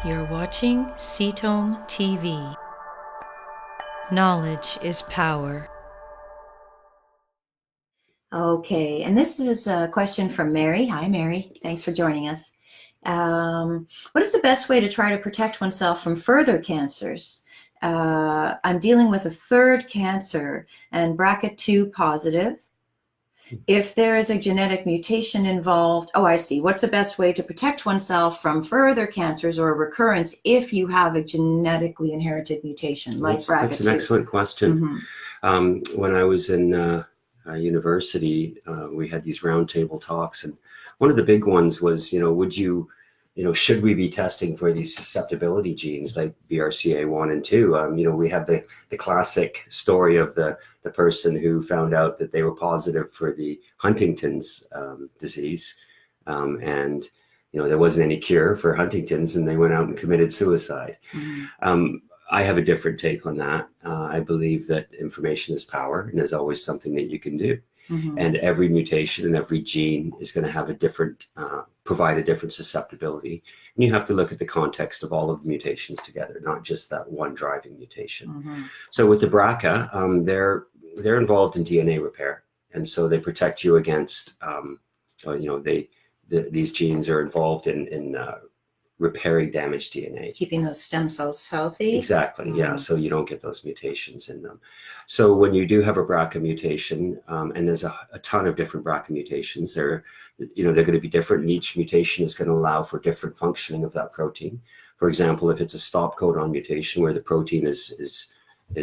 You're watching Cetome TV. Knowledge is power. Okay, and this is a question from Mary. Hi, Mary. Thanks for joining us. What is the best way to try to protect oneself from further cancers? I'm dealing with a third cancer and BRCA2 positive. If there is a genetic mutation involved, oh, I see. What's the best way to protect oneself from further cancers or recurrence if you have a genetically inherited mutation like BRCA2? That's an excellent question. When I was in university, we had these roundtable talks, and one of the big ones was, should we be testing for these susceptibility genes like BRCA1 and 2? We have the classic story of the person who found out that they were positive for the Huntington's disease, and there wasn't any cure for Huntington's, and they went out and committed suicide. I have a different take on that. I believe that information is power, and there's always something that you can do. And every mutation and every gene is going to have a different, provide a different susceptibility. And you have to look at the context of all of the mutations together, not just that one driving mutation. So with the BRCA, they're involved in DNA repair. And so they protect you against, these genes are involved in repairing damaged DNA. Keeping those stem cells healthy. Exactly, yeah, so you don't get those mutations in them. So when you do have a BRCA mutation, and there's a ton of different BRCA mutations, they're going to be different, and each mutation is going to allow for different functioning of that protein. For example, if it's a stop codon mutation where the protein is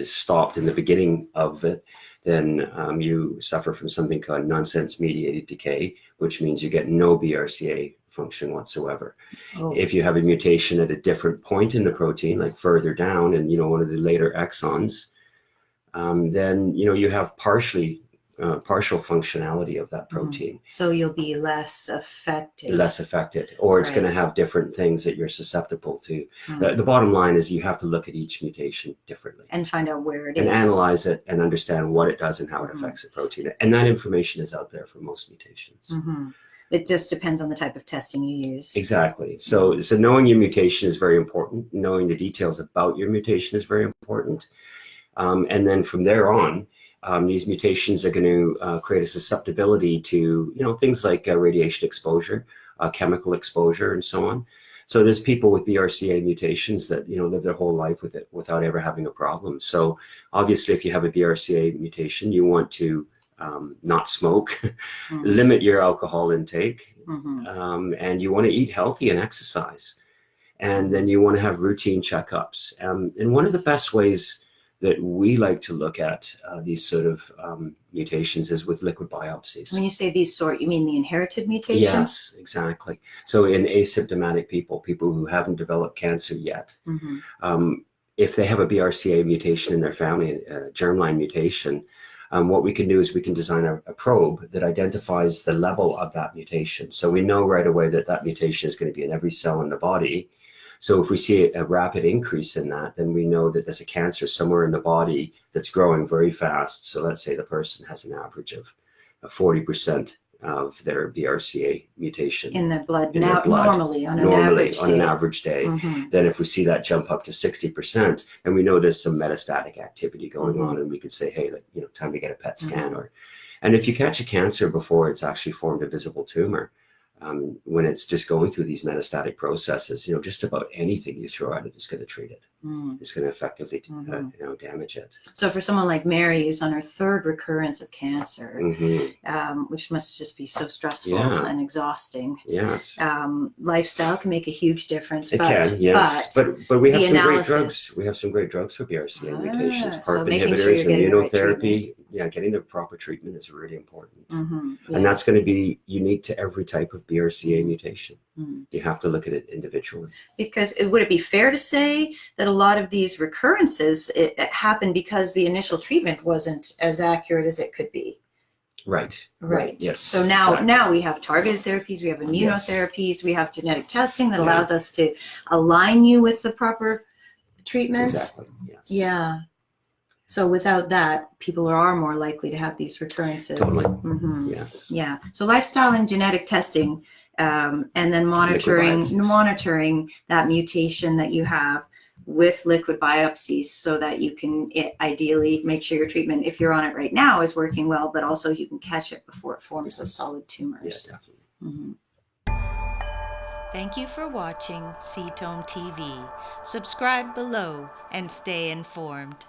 stopped in the beginning of it, then you suffer from something called nonsense mediated decay, which means you get no BRCA function whatsoever. If you have a mutation at a different point in the protein, like further down and one of the later exons, then you have partial functionality of that protein. So you'll be less affected. Or it's going to have different things that you're susceptible to. The bottom line is you have to look at each mutation differently and find out where it is, and analyze it and understand what it does and how it affects the protein. And that information is out there for most mutations. It just depends on the type of testing you use. Exactly. So knowing your mutation is very important. Knowing the details about your mutation is very important. And then from there on, these mutations are going to create a susceptibility to, things like radiation exposure, chemical exposure, and so on. So there's people with BRCA mutations that, live their whole life with it without ever having a problem. So obviously, if you have a BRCA mutation, you want to not smoke, limit your alcohol intake, and you want to eat healthy and exercise. And then you want to have routine checkups. And one of the best ways that we like to look at these sort of mutations is with liquid biopsies. When you say these sort, you mean the inherited mutations? Yes, exactly. So in asymptomatic people who haven't developed cancer yet, if they have a BRCA mutation in their family, a germline mutation, what we can do is we can design a probe that identifies the level of that mutation. So we know right away that mutation is going to be in every cell in the body. So if we see a rapid increase in that, then we know that there's a cancer somewhere in the body that's growing very fast. So let's say the person has an average of 40% of their BRCA mutation in their blood, normally on an average day. Then if we see that jump up to 60%, and we know there's some metastatic activity going on, and we could say, hey, time to get a PET scan. And if you catch a cancer before it's actually formed a visible tumor, when it's just going through these metastatic processes, just about anything you throw at it is going to treat it. It's going to effectively damage it. So for someone like Mary, who's on her third recurrence of cancer, which must just be so stressful and exhausting. Yes. Lifestyle can make a huge difference. It can, yes. But we have some great drugs. We have some great drugs for BRCA mutations, PARP inhibitors, immunotherapy. Getting the proper treatment is really important. And that's going to be unique to every type of BRCA mutation. You have to look at it individually. Because would it be fair to say that a lot of these recurrences it happen because the initial treatment wasn't as accurate as it could be? Right. Yes. So now we have targeted therapies, we have immunotherapies, we have genetic testing that allows us to align you with the proper treatment. Exactly. Yes. Yeah. So without that, people are more likely to have these recurrences. Totally. Yes. Yeah. So lifestyle and genetic testing And then monitoring that mutation that you have with liquid biopsies so that you can ideally make sure your treatment, if you're on it right now, is working well, but also you can catch it before it forms those solid tumors. Yeah, definitely. Mm-hmm. Thank you for watching Ketome TV. Subscribe below and stay informed.